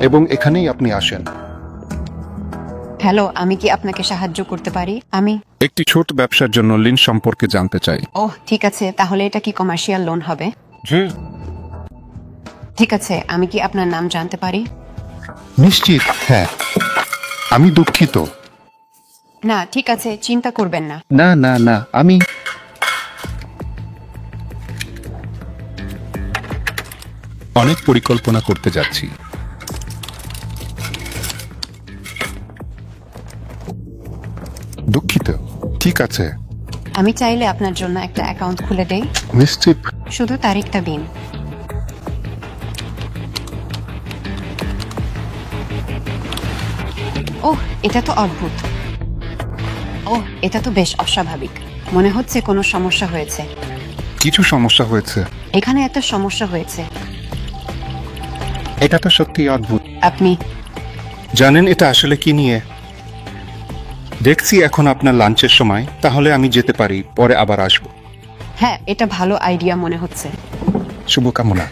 এবং এখানেই আপনি আসেন। হ্যালো, আমি কি আপনাকে সাহায্য করতে পারি? আমি একটি ছোট ব্যবসার জন্য ঋণ সম্পর্কে জানতে চাই। ওহ ঠিক আছে, তাহলে এটা কি কমার্শিয়াল লোন হবে? ঠিক আছে, আমি কি আপনার নাম জানতে পারি? নিশ্চিত, হ্যাঁ। আমি দুঃখিত। না ঠিক আছে, চিন্তা করবেন না। না না না, আমি অনেক পরিকল্পনা করতে যাচ্ছি। দুঃখিত। ঠিক আছে। আমি চাইলে আপনার জন্য একটা অ্যাকাউন্ট খুলে দেই। নিশ্চিত। শুধু তারিখটা দিন। ওহ, এটা তো অদ্ভুত। ওহ, এটা তো বেশ অস্বাভাবিক। মনে হচ্ছে কোনো সমস্যা হয়েছে। কিছু সমস্যা হয়েছে। এখানে এত সমস্যা হয়েছে। এটা তো সত্যি অদ্ভুত। আপনি জানেন এটা আসলে কি নিয়ে? দেখছি এখন আপনার লাঞ্চের সময়, তাহলে আমি যেতে পারি, পরে আবার আসবো। হ্যাঁ, এটা ভালো আইডিয়া মনে হচ্ছে। শুভকামনা।